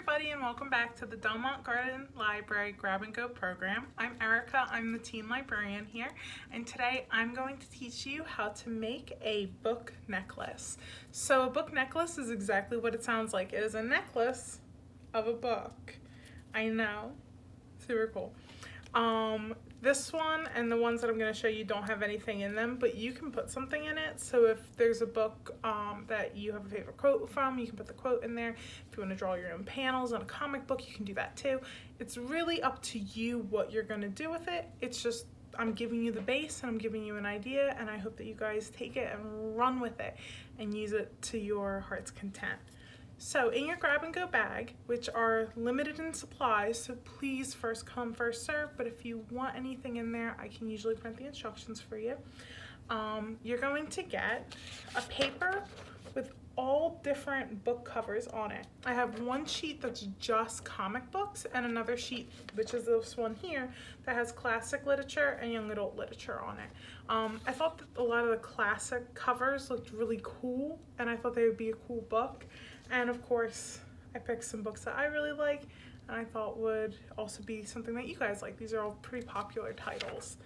everybody, and welcome back to the Delmont Garden Library Grab and Go program. I'm Erica, I'm the teen librarian here, and today I'm going to teach you how to make a book necklace. So a book necklace is exactly what it sounds like. It is a necklace of a book. I know, super cool. This one and the ones that I'm going to show you don't have anything in them, but you can put something in it. So if there's a book that you have a favorite quote from, you can put the quote in there. If you want to draw your own panels on a comic book, you can do that too. It's really up to you what you're going to do with it. It's just, I'm giving you the base and I'm giving you an idea, and I hope that you guys take it and run with it and use it to your heart's content. So in your grab and go bag, which are limited in supplies, so please first come, first serve, but if you want anything in there, I can usually print the instructions for you. You're going to get a paper with all different book covers on it. I have one sheet that's just comic books and another sheet, which is this one here, that has classic literature and young adult literature on it. I thought that a lot of the classic covers looked really cool, and I thought they would be a cool book. And of course, I picked some books that I really like and I thought would also be something that you guys like. These are all pretty popular titles.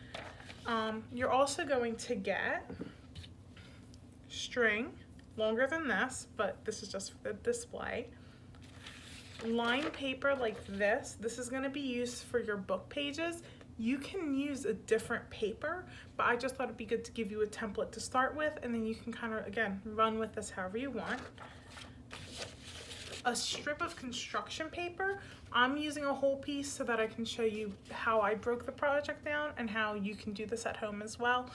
You're also going to get string, longer than this, but this is just for the display. Lined paper like this. This is going to be used for your book pages. You can use a different paper, but I just thought it'd be good to give you a template to start with, and then you can kind of, again, run with this however you want. A strip of construction paper. I'm using a whole piece so that I can show you how I broke the project down and how you can do this at home as well.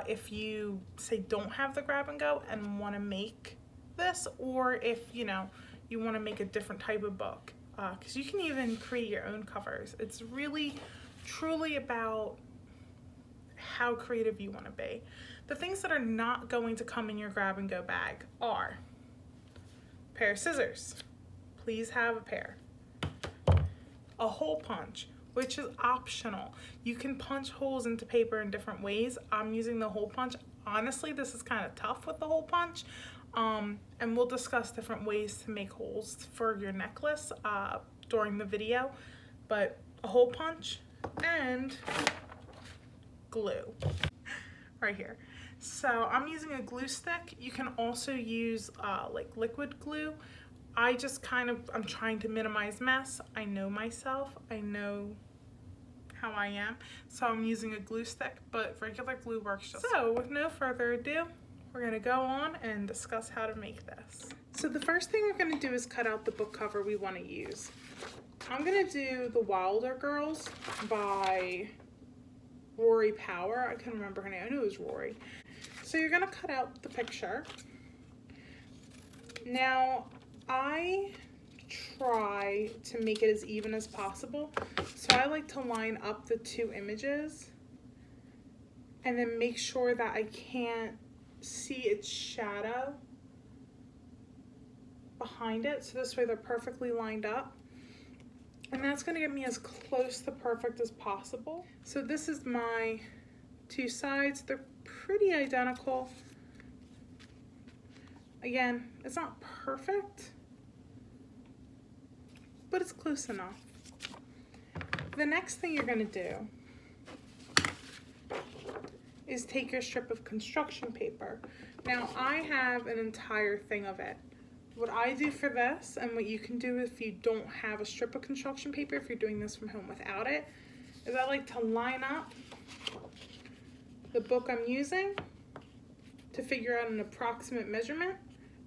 If you say don't have the grab and go and want to make this, or if you want to make a different type of book, because you can even create your own covers. It's really truly about how creative you want to be. The things that are not going to come in your grab and go bag are a pair of scissors. Please have a pair. A hole punch, which is optional. You can punch holes into paper in different ways. I'm using the hole punch. Honestly, this is kind of tough with the hole punch. And we'll discuss different ways to make holes for your necklace during the video. But a hole punch and glue right here. So I'm using a glue stick. You can also use like liquid glue. I'm trying to minimize mess. I know myself, I know how I am, so I'm using a glue stick, but regular glue works just. So with no further ado, we're gonna go on and discuss how to make this. So the first thing we're gonna do is cut out the book cover we wanna use. I'm gonna do The Wilder Girls by Rory Power. I couldn't remember her name, I knew it was Rory. So you're gonna cut out the picture. Now, I try to make it as even as possible, so I like to line up the two images and then make sure that I can't see its shadow behind it, so this way they're perfectly lined up, and that's going to get me as close to perfect as possible. So this is my two sides. They're pretty identical. Again, it's not perfect, but it's close enough. The next thing you're gonna do is take your strip of construction paper. Now I have an entire thing of it. What I do for this, and what you can do if you don't have a strip of construction paper, if you're doing this from home without it, is I like to line up the book I'm using to figure out an approximate measurement,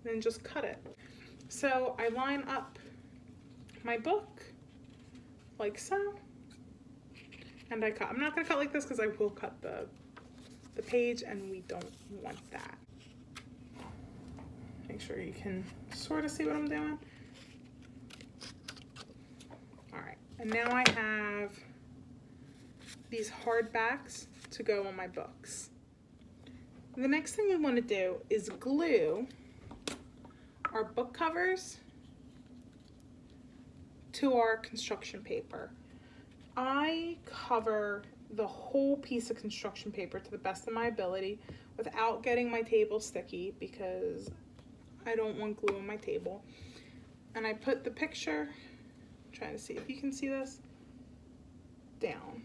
and then just cut it. So I line up my book like so, and I cut. I'm not gonna cut like this because I will cut the page, and we don't want that. Make sure you can sort of see what I'm doing. All right, and now I have these hardbacks to go on my books. The next thing we want to do is glue our book covers to our construction paper. I cover the whole piece of construction paper to the best of my ability without getting my table sticky, because I don't want glue on my table. And I put the picture trying to see if you can see this, down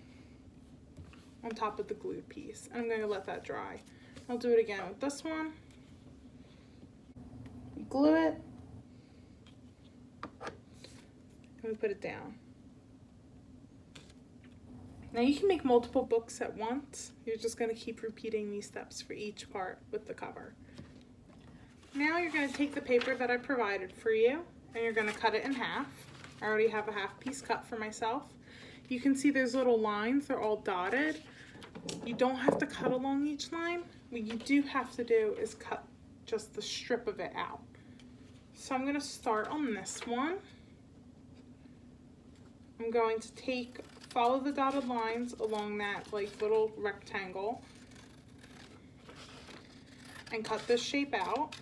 on top of the glued piece. I'm going to let that dry. I'll do it again with this one. Glue it, and we put it down. Now you can make multiple books at once. You're just going to keep repeating these steps for each part with the cover. Now you're going to take the paper that I provided for you and you're going to cut it in half. I already have a half piece cut for myself. You can see there's little lines, they're all dotted. You don't have to cut along each line. What you do have to do is cut just the strip of it out. So I'm going to start on this one. I'm going to follow the dotted lines along that like little rectangle and cut this shape out.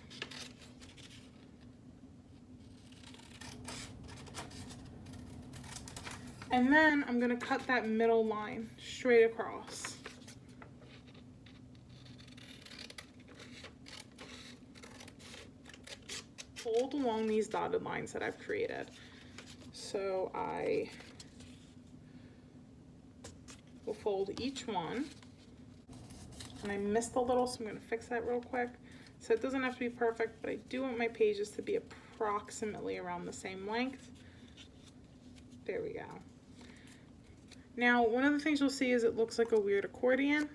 And then I'm going to cut that middle line straight across. Fold along these dotted lines that I've created. So I will fold each one. And I missed a little, so I'm going to fix that real quick. So it doesn't have to be perfect, but I do want my pages to be approximately around the same length. There we go. Now, one of the things you'll see is it looks like a weird accordion.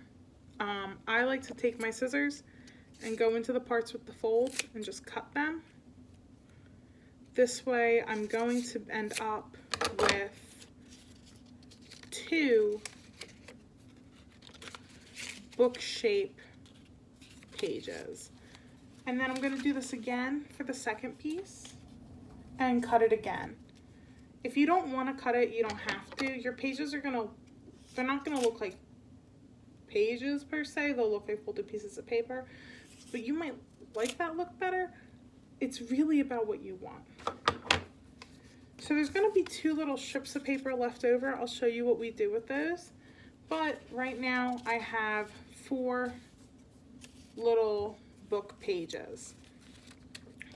I like to take my scissors and go into the parts with the folds and just cut them. This way, I'm going to end up with 2 book shape pages. And then I'm going to do this again for the second piece and cut it again. If you don't want to cut it, you don't have to. Your pages are they're not gonna look like pages per se, they'll look like folded pieces of paper, but you might like that look better. It's really about what you want. So there's gonna be 2 little strips of paper left over. I'll show you what we do with those. But right now I have 4 little book pages.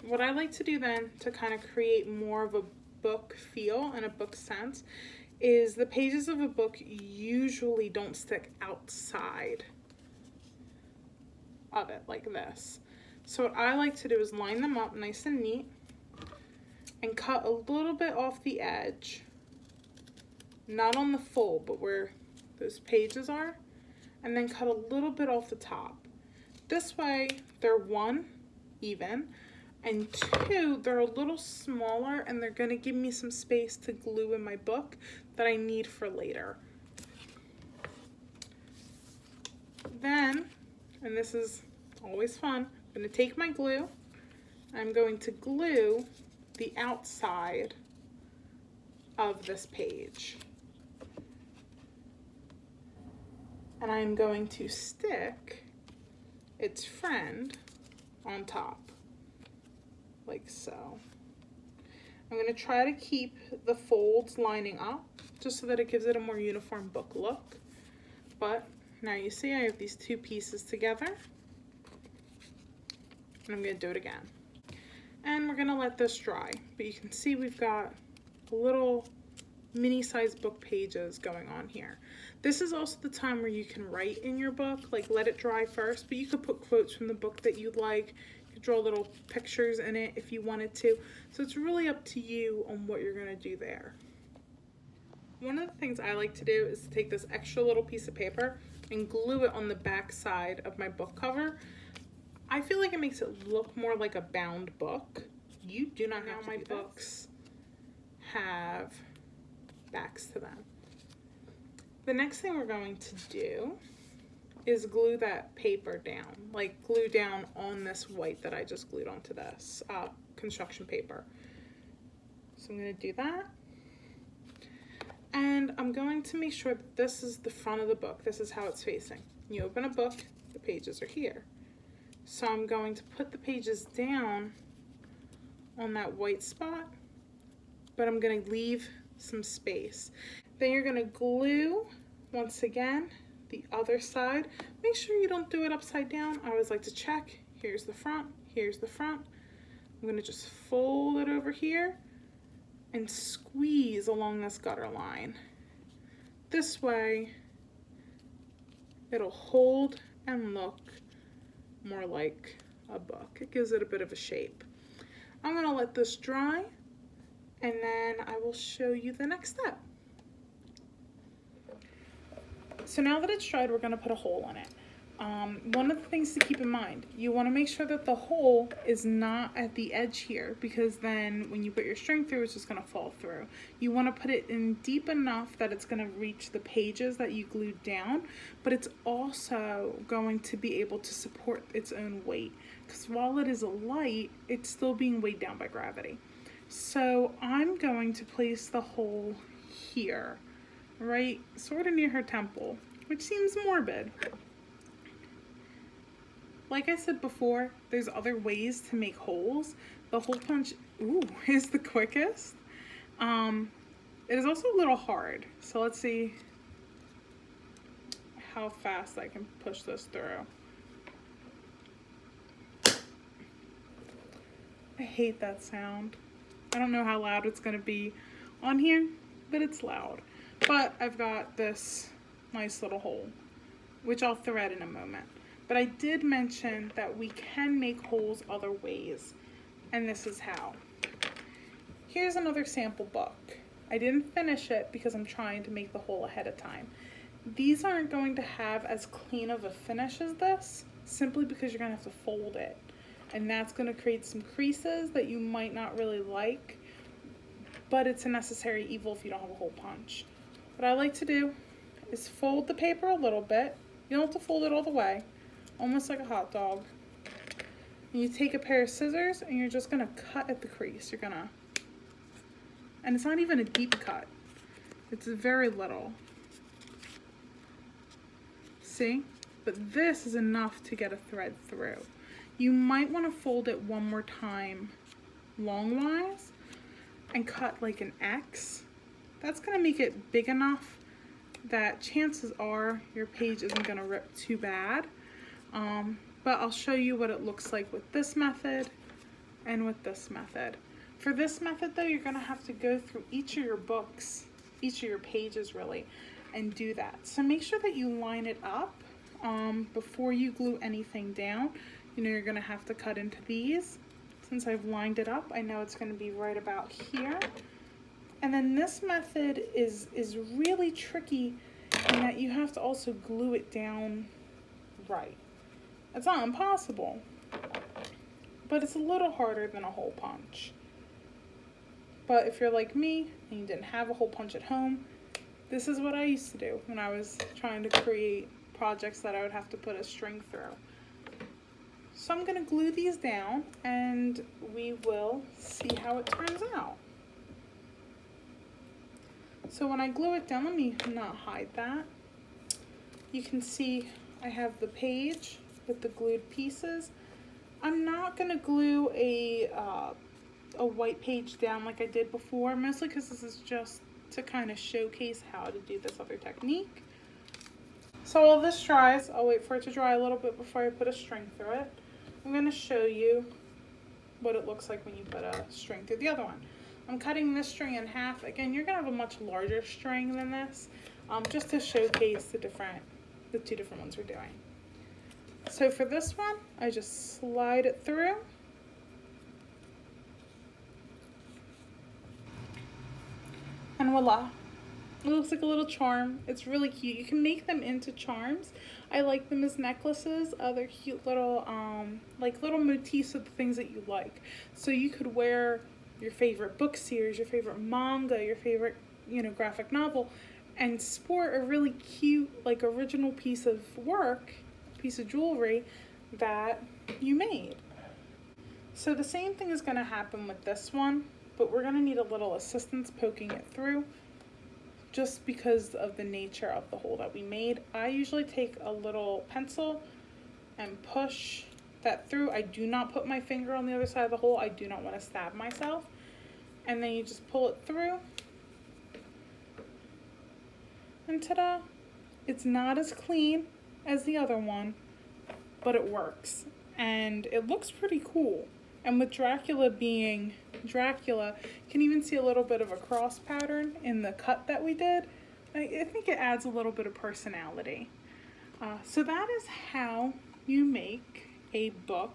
What I like to do then to kind of create more of a book feel and a book sense is the pages of a book usually don't stick outside of it like this. So what I like to do is line them up nice and neat and cut a little bit off the edge, not on the fold, but where those pages are, and then cut a little bit off the top. This way they're 1, even, and 2, they're a little smaller and they're gonna give me some space to glue in my book that I need for later. Then, and this is always fun, I'm gonna take my glue, I'm going to glue the outside of this page. And I'm going to stick its friend on top. Like so. I'm going to try to keep the folds lining up just so that it gives it a more uniform book look. But now you see I have these 2 pieces together. And I'm going to do it again. And we're going to let this dry. But you can see we've got little mini-sized book pages going on here. This is also the time where you can write in your book, like let it dry first, but you could put quotes from the book that you'd like. Draw little pictures in it if you wanted to. So it's really up to you on what you're gonna do there. One of the things I like to do is to take this extra little piece of paper and glue it on the back side of my book cover. I feel like it makes it look more like a bound book. You do not have my books have backs to them. The next thing we're going to do is glue that paper down, like glue down on this white that I just glued onto this construction paper. So I'm going to do that. And I'm going to make sure that this is the front of the book. This is how it's facing. You open a book, the pages are here. So I'm going to put the pages down on that white spot, but I'm going to leave some space. Then you're going to glue, once again, the other side. Make sure you don't do it upside down. I always like to check. Here's the front, here's the front. I'm going to just fold it over here and squeeze along this gutter line. This way, it'll hold and look more like a book. It gives it a bit of a shape. I'm gonna let this dry, and then I will show you the next step. So now that it's dried, we're gonna put a hole in it. One of the things to keep in mind, you wanna make sure that the hole is not at the edge here, because then when you put your string through, it's just gonna fall through. You wanna put it in deep enough that it's gonna reach the pages that you glued down, but it's also going to be able to support its own weight, because while it is light, it's still being weighed down by gravity. So I'm going to place the hole here, right sort of near her temple, which seems morbid. Like I said before, there's other ways to make holes. The hole punch, is the quickest. It is also a little hard. So let's see how fast I can push this through. I hate that sound. I don't know how loud it's gonna be on here, but it's loud. But I've got this nice little hole, which I'll thread in a moment. But I did mention that we can make holes other ways, and this is how. Here's another sample book. I didn't finish it because I'm trying to make the hole ahead of time. These aren't going to have as clean of a finish as this, simply because you're gonna have to fold it. And that's gonna create some creases that you might not really like, but it's a necessary evil if you don't have a hole punch. What I like to do is fold the paper a little bit. You don't have to fold it all the way, almost like a hot dog. And you take a pair of scissors and you're just gonna cut at the crease. And it's not even a deep cut. It's very little. See? But this is enough to get a thread through. You might want to fold it one more time longwise and cut like an X. That's going to make it big enough that chances are your page isn't going to rip too bad. But I'll show you what it looks like with this method and with this method. For this method though, you're going to have to go through each of your books, each of your pages really, and do that. So make sure that you line it up before you glue anything down. You know, you're gonna have to cut into these. Since I've lined it up, I know it's gonna be right about here. And then this method is really tricky in that you have to also glue it down right. It's not impossible, but it's a little harder than a hole punch. But if you're like me and you didn't have a hole punch at home, this is what I used to do when I was trying to create projects that I would have to put a string through. So I'm gonna glue these down and we will see how it turns out. So when I glue it down, let me not hide that. You can see I have the page with the glued pieces. I'm not gonna glue a white page down like I did before, mostly because this is just to kind of showcase how to do this other technique. So while this dries, I'll wait for it to dry a little bit before I put a string through it. I'm going to show you what it looks like when you put a string through the other one. I'm cutting this string in half. Again, you're going to have a much larger string than this, just to showcase the two different ones we're doing. So for this one, I just slide it through. And voila. It looks like a little charm. It's really cute. You can make them into charms. I like them as necklaces. They're cute little, like little motifs of the things that you like. So you could wear your favorite book series, your favorite manga, your favorite, graphic novel, and sport a really cute, like original piece of work, piece of jewelry that you made. So the same thing is going to happen with this one, but we're going to need a little assistance poking it through, just because of the nature of the hole that we made. I usually take a little pencil and push that through. I do not put my finger on the other side of the hole. I do not want to stab myself. And then you just pull it through. And ta-da! It's not as clean as the other one, but it works. And it looks pretty cool. And with Dracula being Dracula, you can even see a little bit of a cross pattern in the cut that we did. I think it adds a little bit of personality. So that is how you make a book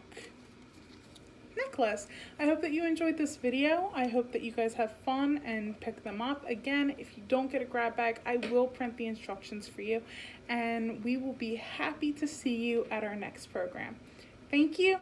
necklace. I hope that you enjoyed this video. I hope that you guys have fun and pick them up. Again, if you don't get a grab bag, I will print the instructions for you, and we will be happy to see you at our next program. Thank you.